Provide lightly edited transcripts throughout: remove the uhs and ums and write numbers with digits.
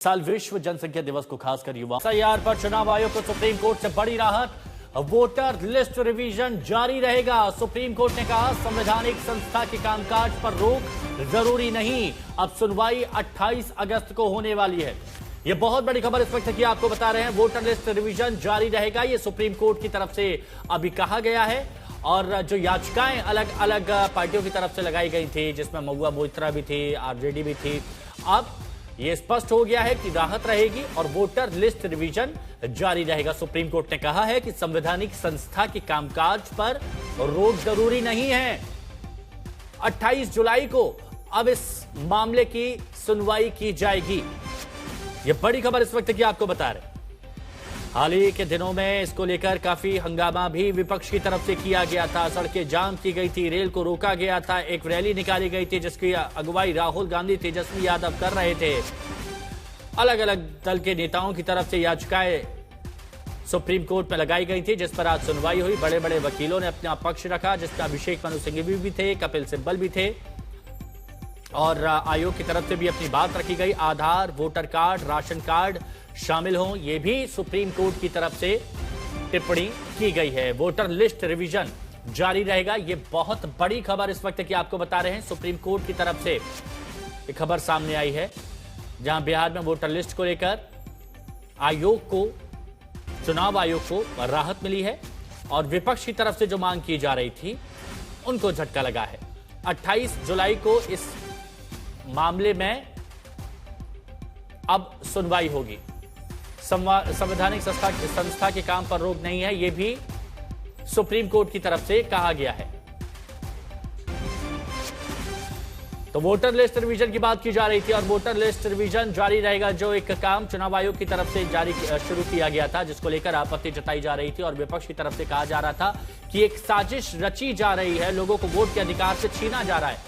साल विश्व जनसंख्या दिवस को खासकर युवा एसआईआर पर चुनाव आयोग को सुप्रीम कोर्ट से बड़ी राहत। वोटर लिस्ट रिवीजन जारी रहेगा। सुप्रीम कोर्ट ने कहा संवैधानिक संस्था के कामकाज पर रोक जरूरी नहीं। अब सुनवाई 28 अगस्त को होने वाली है। यह बहुत बड़ी खबर इस वक्त की आपको बता रहे हैं। वोटर लिस्ट रिवीजन जारी रहेगा, यह सुप्रीम कोर्ट की तरफ से अभी कहा गया है। और जो याचिकाएं अलग अलग पार्टियों की तरफ से लगाई गई थी, जिसमें महुआ मोइत्रा भी थी, आरजेडी भी थी, अब यह स्पष्ट हो गया है कि राहत रहेगी और वोटर लिस्ट रिवीजन जारी रहेगा। सुप्रीम कोर्ट ने कहा है कि संवैधानिक संस्था के कामकाज पर रोक जरूरी नहीं है। 28 जुलाई को अब इस मामले की सुनवाई की जाएगी। यह बड़ी खबर इस वक्त की आपको बता रहे हैं। हाल ही के दिनों में इसको लेकर काफी हंगामा भी विपक्ष की तरफ से किया गया था। सड़कें जाम की गई थी, रेल को रोका गया था, एक रैली निकाली गई थी जिसकी अगुवाई राहुल गांधी, तेजस्वी यादव कर रहे थे। अलग अलग दल के नेताओं की तरफ से याचिकाएं सुप्रीम कोर्ट में लगाई गई थी, जिस पर आज सुनवाई हुई। बड़े बड़े वकीलों ने अपना पक्ष रखा, जिसमें अभिषेक मनु सिंघवी भी थे, कपिल सिब्बल भी थे और आयोग की तरफ से भी अपनी बात रखी गई। आधार, वोटर कार्ड, राशन कार्ड शामिल हों, यह भी सुप्रीम कोर्ट की तरफ से टिप्पणी की गई है। वोटर लिस्ट रिवीजन जारी रहेगा, यह बहुत बड़ी खबर इस वक्त की आपको बता रहे हैं। सुप्रीम कोर्ट की तरफ से एक खबर सामने आई है, जहां बिहार में वोटर लिस्ट को लेकर आयोग को, चुनाव आयोग को राहत मिली है और विपक्ष की तरफ से जो मांग की जा रही थी उनको झटका लगा है। 28 जुलाई को इस मामले में अब सुनवाई होगी। संवैधानिक संस्था के काम पर रोक नहीं है, यह भी सुप्रीम कोर्ट की तरफ से कहा गया है। तो वोटर लिस्ट रिवीजन की बात की जा रही थी और वोटर लिस्ट रिवीजन जारी रहेगा। जो एक काम चुनाव आयोग की तरफ से शुरू किया गया था, जिसको लेकर आपत्ति जताई जा रही थी और विपक्ष की तरफ से कहा जा रहा था कि एक साजिश रची जा रही है, लोगों को वोट के अधिकार से छीना जा रहा है।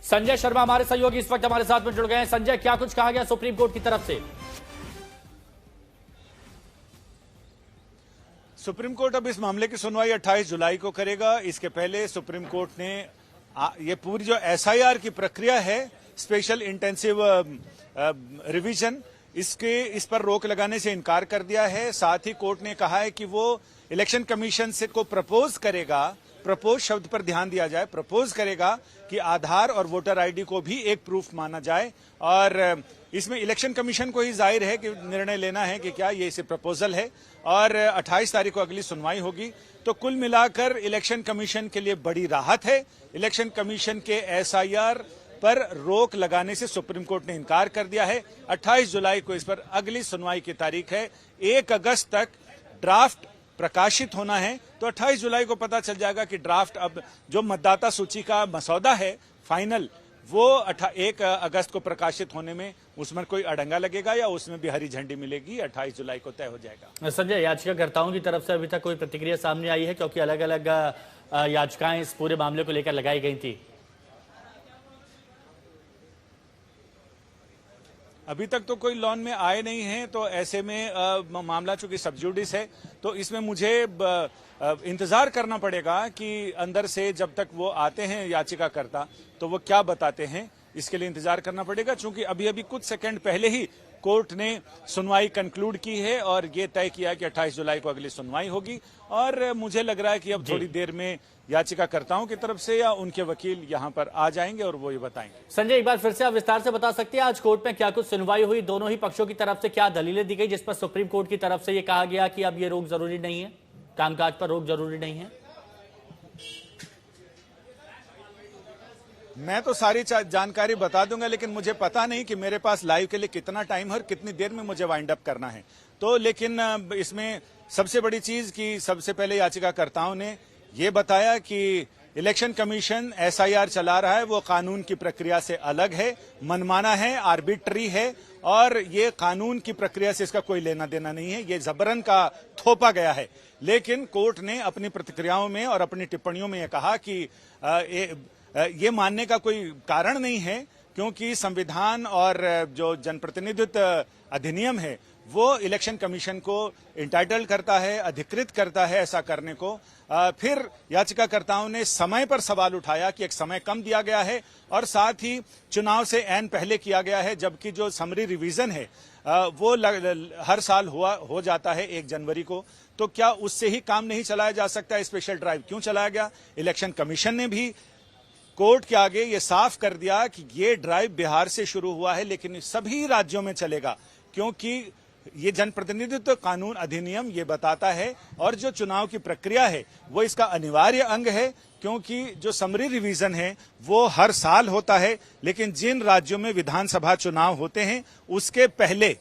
संजय शर्मा हमारे सहयोगी इस वक्त हमारे साथ में जुड़ गए हैं। संजय, क्या कुछ कहा गया सुप्रीम कोर्ट की तरफ से? सुप्रीम कोर्ट अब इस मामले की सुनवाई 28 जुलाई को करेगा। इसके पहले सुप्रीम कोर्ट ने ये पूरी जो एसआईआर की प्रक्रिया है, स्पेशल इंटेंसिव रिवीजन, इस पर रोक लगाने से इनकार कर दिया है। साथ ही कोर्ट ने कहा है कि वो इलेक्शन कमीशन से को प्रपोज करेगा, प्रपोज शब्द पर ध्यान दिया जाए, प्रपोज करेगा कि आधार और वोटर आईडी को भी एक प्रूफ माना जाए। और इसमें इलेक्शन कमीशन को ही जाहिर है कि निर्णय लेना है कि क्या ये इसे प्रपोजल है। और 28 तारीख को अगली सुनवाई होगी। तो कुल मिलाकर इलेक्शन कमीशन के लिए बड़ी राहत है। इलेक्शन कमीशन के एसआईआर पर रोक लगाने से सुप्रीम कोर्ट ने इनकार कर दिया है। 28 जुलाई को इस पर अगली सुनवाई की तारीख है। 1 अगस्त तक ड्राफ्ट प्रकाशित होना है, तो 28 जुलाई को पता चल जाएगा कि ड्राफ्ट, अब जो मतदाता सूची का मसौदा है फाइनल, वो 1 अगस्त को प्रकाशित होने में उसमें कोई अड़ंगा लगेगा या उसमें भी हरी झंडी मिलेगी, 28 जुलाई को तय हो जाएगा। संजय, याचिकाकर्ताओं की तरफ से अभी तक कोई प्रतिक्रिया सामने आई है? क्योंकि अलग अलग याचिकाएं इस पूरे मामले को लेकर लगाई गई थी। अभी तक तो कोई लॉन में आए नहीं हैं, तो ऐसे में मामला चूंकि सब जुडिस है, तो इसमें मुझे इंतजार करना पड़ेगा कि अंदर से जब तक वो आते हैं याचिकाकर्ता, तो वो क्या बताते हैं, इसके लिए इंतजार करना पड़ेगा। चूंकि अभी अभी कुछ सेकंड पहले ही कोर्ट ने सुनवाई कंक्लूड की है और ये तय किया कि 28 जुलाई को अगली सुनवाई होगी। और मुझे लग रहा है कि अब थोड़ी देर में याचिकाकर्ताओं की तरफ से या उनके वकील यहां पर आ जाएंगे और वो ये बताएंगे। संजय, एक बार फिर से आप विस्तार से बता सकते हैं आज कोर्ट में क्या कुछ सुनवाई हुई, दोनों ही पक्षों की तरफ से क्या दलीलें दी गई, जिस पर सुप्रीम कोर्ट की तरफ से ये कहा गया कि अब ये रोक जरूरी नहीं है, कामकाज पर रोक जरूरी नहीं है? मैं तो सारी जानकारी बता दूंगा, लेकिन मुझे पता नहीं कि मेरे पास लाइव के लिए कितना टाइम है और कितनी देर में मुझे वाइंड अप करना है। तो लेकिन इसमें सबसे बड़ी चीज कि सबसे पहले याचिकाकर्ताओं ने ये बताया कि इलेक्शन कमीशन एसआईआर चला रहा है, वो कानून की प्रक्रिया से अलग है, मनमाना है, आर्बिट्री है और ये कानून की प्रक्रिया से इसका कोई लेना देना नहीं है, ये जबरन का थोपा गया है। लेकिन कोर्ट ने अपनी प्रतिक्रियाओं में और अपनी टिप्पणियों में यह कहा कि ये मानने का कोई कारण नहीं है, क्योंकि संविधान और जो जनप्रतिनिधित्व अधिनियम है वो इलेक्शन कमीशन को इंटाइटल करता है, अधिकृत करता है ऐसा करने को। फिर याचिकाकर्ताओं ने समय पर सवाल उठाया कि एक समय कम दिया गया है और साथ ही चुनाव से ऐन पहले किया गया है, जबकि जो समरी रिवीजन है वो हर साल हो जाता है 1 जनवरी को। तो क्या उससे ही काम नहीं चलाया जा सकता? स्पेशल ड्राइव क्यों चलाया गया? इलेक्शन कमीशन ने भी कोर्ट के आगे ये साफ कर दिया कि ये ड्राइव बिहार से शुरू हुआ है लेकिन सभी राज्यों में चलेगा, क्योंकि ये जनप्रतिनिधित्व कानून अधिनियम ये बताता है और जो चुनाव की प्रक्रिया है वो इसका अनिवार्य अंग है, क्योंकि जो समरी रिवीजन है वो हर साल होता है, लेकिन जिन राज्यों में विधानसभा चुनाव होते हैं उसके पहले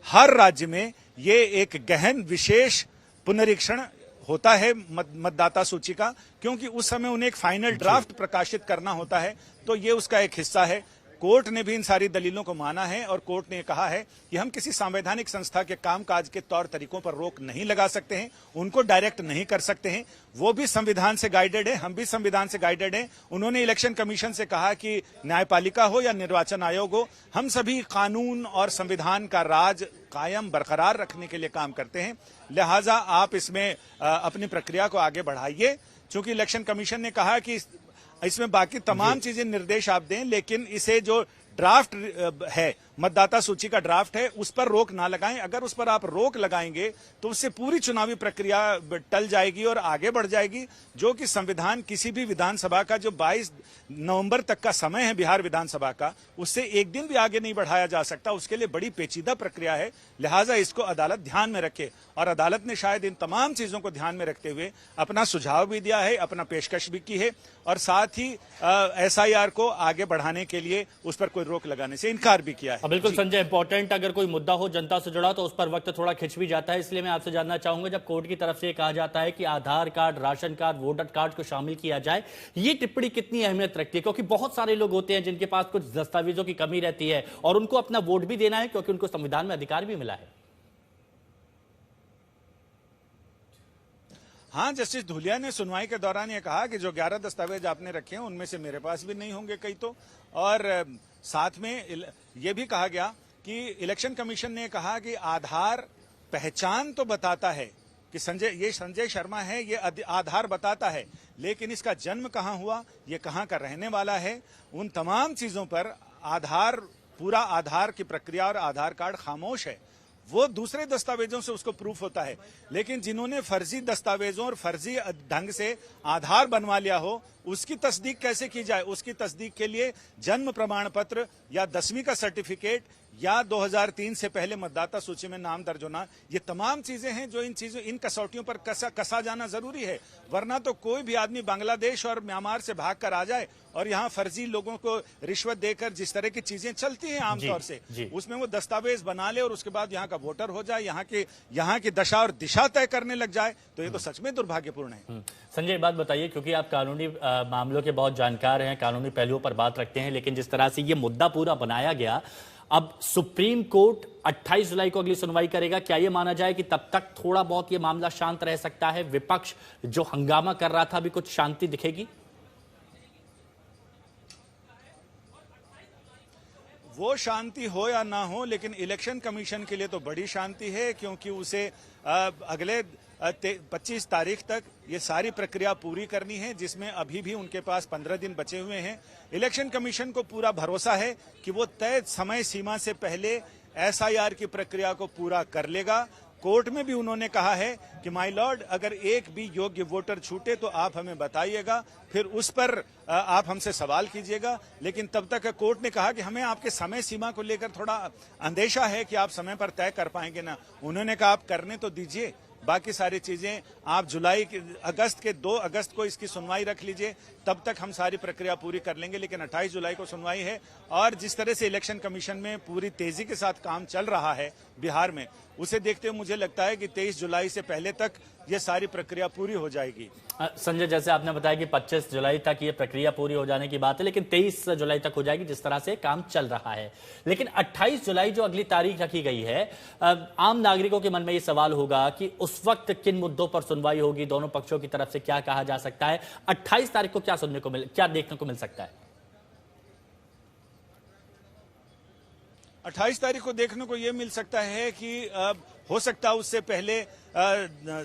हर राज्य में ये एक गहन विशेष पुनरीक्षण होता है मतदाता सूची का, क्योंकि उस समय उन्हें एक फाइनल ड्राफ्ट प्रकाशित करना होता है। तो ये उसका एक हिस्सा है। कोर्ट ने भी इन सारी दलीलों को माना है और कोर्ट ने कहा है कि हम किसी संवैधानिक संस्था के कामकाज के तौर तरीकों पर रोक नहीं लगा सकते हैं, उनको डायरेक्ट नहीं कर सकते हैं। वो भी संविधान से गाइडेड है, हम भी संविधान से गाइडेड हैं। उन्होंने इलेक्शन कमीशन से कहा कि न्यायपालिका हो या निर्वाचन आयोग हो, हम सभी कानून और संविधान का राज कायम बरकरार रखने के लिए काम करते हैं, लिहाजा आप इसमें अपनी प्रक्रिया को आगे बढ़ाइए। चूंकि इलेक्शन कमीशन ने कहा कि इसमें बाकी तमाम चीजें निर्देश आप दें, लेकिन इसे जो ड्राफ्ट है, मतदाता सूची का ड्राफ्ट है, उस पर रोक ना लगाएं। अगर उस पर आप रोक लगाएंगे तो उससे पूरी चुनावी प्रक्रिया टल जाएगी और आगे बढ़ जाएगी, जो कि संविधान किसी भी विधानसभा का जो 22 नवंबर तक का समय है बिहार विधानसभा का, उससे एक दिन भी आगे नहीं बढ़ाया जा सकता। उसके लिए बड़ी पेचीदा प्रक्रिया है, लिहाजा इसको अदालत ध्यान में रखे। और अदालत ने शायद इन तमाम चीजों को ध्यान में रखते हुए अपना सुझाव भी दिया है, अपना पेशकश भी की है और साथ ही SIR को आगे बढ़ाने के लिए उस पर कोई रोक लगाने से इनकार भी किया है। बिल्कुल संजय, इंपॉर्टेंट अगर कोई मुद्दा हो जनता से जुड़ा तो उस पर वक्त थोड़ा खिंच भी जाता है, इसलिए मैं आपसे जानना चाहूंगा, जब कोर्ट की तरफ से कहा जाता है कि Aadhaar card, ration card, voter card को शामिल किया जाए, ये टिप्पणी कितनी अहमियत रखती है? क्योंकि बहुत सारे लोग होते हैं जिनके पास कुछ दस्तावेजों की कमी रहती है और उनको अपना वोट भी देना है, क्योंकि उनको संविधान में अधिकार भी मिला है। हाँ, जस्टिस धुलिया ने सुनवाई के दौरान ये कहा कि जो 11 दस्तावेज आपने रखे हैं उनमें से मेरे पास भी नहीं होंगे कई तो, और साथ में ये भी कहा गया कि इलेक्शन कमीशन ने कहा कि आधार पहचान तो बताता है कि संजय शर्मा है, ये आधार बताता है, लेकिन इसका जन्म कहाँ हुआ, ये कहाँ का रहने वाला है, उन तमाम चीजों पर पूरा आधार की प्रक्रिया और आधार कार्ड खामोश है। वो दूसरे दस्तावेजों से उसको प्रूफ होता है, लेकिन जिन्होंने फर्जी दस्तावेजों और फर्जी ढंग से आधार बनवा लिया हो, उसकी तस्दीक कैसे की जाए? उसकी तस्दीक के लिए जन्म प्रमाण पत्र या 10वीं का सर्टिफिकेट या 2003 से पहले मतदाता सूची में नाम दर्ज होना, ये तमाम चीजें हैं जो इन कसौटियों पर कसा जाना जरूरी है। वरना तो कोई भी आदमी बांग्लादेश और म्यांमार से भाग कर आ जाए और यहाँ फर्जी लोगों को रिश्वत देकर जिस तरह की चीजें चलती हैं आमतौर से, उसमें वो दस्तावेज बना ले और उसके बाद यहाँ का वोटर हो जाए, यहाँ की दशा और दिशा तय करने लग जाए, तो ये तो सच में दुर्भाग्यपूर्ण है। संजय, एक बात बताइए, क्योंकि आप कानूनी मामलों के बहुत जानकार हैं, कानूनी पहलुओं पर बात रखते हैं, लेकिन जिस तरह से ये मुद्दा पूरा बनाया गया, अब सुप्रीम कोर्ट 28 जुलाई को अगली सुनवाई करेगा, क्या यह माना जाए कि तब तक थोड़ा बहुत यह मामला शांत रह सकता है? विपक्ष जो हंगामा कर रहा था, अभी कुछ शांति दिखेगी? वो शांति हो या ना हो, लेकिन इलेक्शन कमीशन के लिए तो बड़ी शांति है, क्योंकि उसे अगले 25 तारीख तक ये सारी प्रक्रिया पूरी करनी है, जिसमें अभी भी उनके पास 15 दिन बचे हुए हैं। इलेक्शन कमीशन को पूरा भरोसा है कि वो तय समय सीमा से पहले SIR की प्रक्रिया को पूरा कर लेगा। कोर्ट में भी उन्होंने कहा है कि माय लॉर्ड, अगर एक भी योग्य वोटर छूटे तो आप हमें बताइएगा, फिर उस पर आप हमसे सवाल कीजिएगा। लेकिन तब तक कोर्ट ने कहा कि हमें आपके समय सीमा को लेकर थोड़ा अंदेशा है कि आप समय पर तय कर पाएंगे ना। उन्होंने कहा आप करने तो दीजिए, बाकी सारी चीजें आप अगस्त के 2 अगस्त को इसकी सुनवाई रख लीजिए, तब तक हम सारी प्रक्रिया पूरी कर लेंगे। लेकिन 28 जुलाई को सुनवाई है, और जिस तरह से इलेक्शन कमीशन में पूरी तेजी के साथ काम चल रहा है बिहार में, उसे देखते हुए मुझे लगता है कि 23 जुलाई से पहले तक ये सारी प्रक्रिया पूरी हो जाएगी। संजय, जैसे आपने बताया कि 25 जुलाई तक ये प्रक्रिया पूरी हो जाने की बात है, लेकिन 23 जुलाई तक हो जाएगी जिस तरह से काम चल रहा है। लेकिन 28 जुलाई जो अगली तारीख रखी गई है, आम नागरिकों के मन में ये सवाल होगा कि उस वक्त किन मुद्दों पर सुनवाई होगी, दोनों पक्षों की तरफ से क्या कहा जा सकता है, 28 तारीख को क्या देखने को मिल सकता है? 28 तारीख को देखने को ये मिल सकता है कि हो सकता है उससे पहले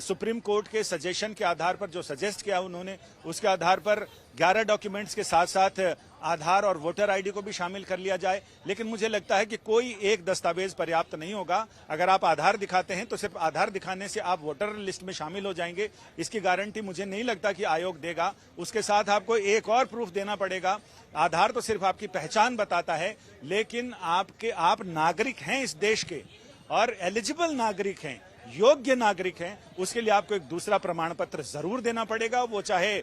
सुप्रीम कोर्ट के सजेशन के आधार पर जो सजेस्ट किया उन्होंने, उसके आधार पर 11 डॉक्यूमेंट्स के साथ साथ आधार और वोटर आईडी को भी शामिल कर लिया जाए। लेकिन मुझे लगता है कि कोई एक दस्तावेज पर्याप्त नहीं होगा। अगर आप आधार दिखाते हैं तो सिर्फ आधार दिखाने से आप वोटर लिस्ट में शामिल हो जाएंगे, इसकी गारंटी मुझे नहीं लगता कि आयोग देगा। उसके साथ आपको एक और प्रूफ देना पड़ेगा। आधार तो सिर्फ आपकी पहचान बताता है, लेकिन आप नागरिक हैं इस देश के और एलिजिबल नागरिक हैं, योग्य नागरिक हैं, उसके लिए आपको एक दूसरा प्रमाण पत्र जरूर देना पड़ेगा। वो चाहे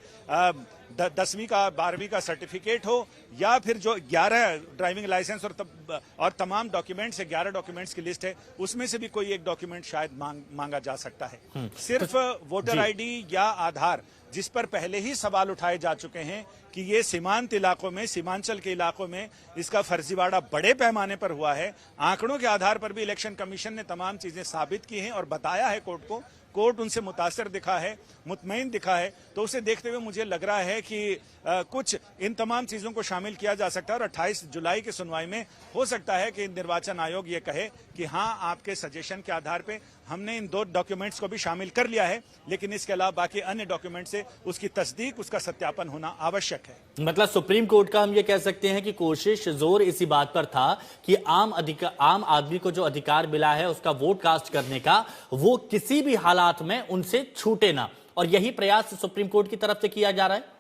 10वीं का 12वीं का सर्टिफिकेट हो या फिर जो 11 ड्राइविंग लाइसेंस और तमाम डॉक्यूमेंट्स है, 11 डॉक्यूमेंट्स की लिस्ट है, उसमें से भी कोई एक डॉक्यूमेंट शायद मांगा जा सकता है। सिर्फ वोटर आईडी या आधार, जिस पर पहले ही सवाल उठाए जा चुके हैं कि ये सीमांत इलाकों में, सीमांचल के इलाकों में इसका फर्जीवाड़ा बड़े पैमाने पर हुआ है। आंकड़ों के आधार पर भी इलेक्शन कमीशन ने तमाम चीजें साबित की हैं और बताया है कोर्ट को। कोर्ट उनसे मुतासर दिखा है, मुतमईन दिखा है। तो उसे देखते हुए मुझे लग रहा है कि कुछ इन तमाम चीजों को शामिल किया जा सकता है और 28 जुलाई की सुनवाई में हो सकता है कि निर्वाचन आयोग ये कहे कि हाँ, आपके सजेशन के आधार पे हमने इन 2 डॉक्यूमेंट्स को भी शामिल कर लिया है, लेकिन इसके अलावा बाकी अन्य डॉक्यूमेंट से उसकी तस्दीक, उसका सत्यापन होना आवश्यक है। मतलब सुप्रीम कोर्ट का हम ये कह सकते हैं कि कोशिश जोर इसी बात पर था कि आम आदमी को जो अधिकार मिला है उसका वोट कास्ट करने का, वो किसी भी हालात में उनसे छूटे ना, और यही प्रयास सुप्रीम कोर्ट की तरफ से किया जा रहा है।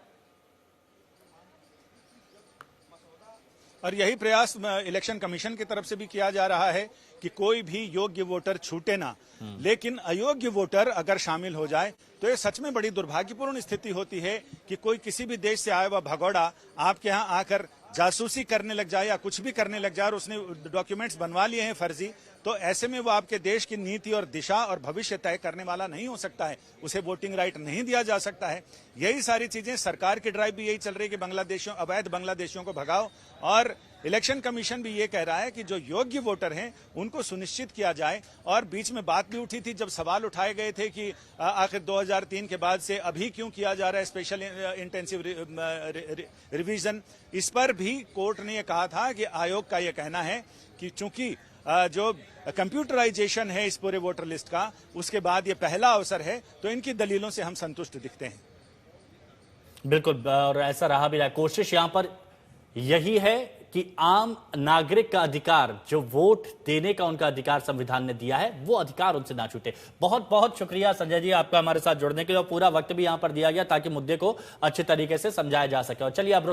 और यही प्रयास इलेक्शन कमीशन की तरफ से भी किया जा रहा है कि कोई भी योग्य वोटर छूटे ना। लेकिन अयोग्य वोटर अगर शामिल हो जाए तो ये सच में बड़ी दुर्भाग्यपूर्ण स्थिति होती है कि कोई किसी भी देश से आया हुआ भगोड़ा आपके यहाँ आकर जासूसी करने लग जाए या कुछ भी करने लग जाए और उसने डॉक्यूमेंट्स बनवा लिए हैं फर्जी, तो ऐसे में वो आपके देश की नीति और दिशा और भविष्य तय करने वाला नहीं हो सकता है, उसे वोटिंग राइट नहीं दिया जा सकता है। यही सारी चीजें, सरकार की ड्राइव भी यही चल रही है कि अवैध बांग्लादेशियों को भगाओ, और इलेक्शन कमीशन भी ये कह रहा है कि जो योग्य वोटर हैं उनको सुनिश्चित किया जाए। और बीच में बात भी उठी थी जब सवाल उठाए गए थे कि आखिर 2003 के बाद से अभी क्यों किया जा रहा है स्पेशल इंटेंसिव रिवीजन। इस पर भी कोर्ट ने यह कहा था कि आयोग का यह कहना है कि चूंकि जो कंप्यूटराइजेशन है इस पूरे वोटर लिस्ट का, उसके बाद ये पहला अवसर है, तो इनकी दलीलों से हम संतुष्ट दिखते हैं। बिल्कुल, और ऐसा रहा भी रहा। कोशिश यहां पर यही है कि आम नागरिक का अधिकार, जो वोट देने का उनका अधिकार संविधान ने दिया है, वो अधिकार उनसे ना छूटे। बहुत बहुत शुक्रिया संजय जी आपका हमारे साथ जुड़ने के लिए, और पूरा वक्त भी यहां पर दिया गया ताकि मुद्दे को अच्छे तरीके से समझाया जा सके। और चलिए अब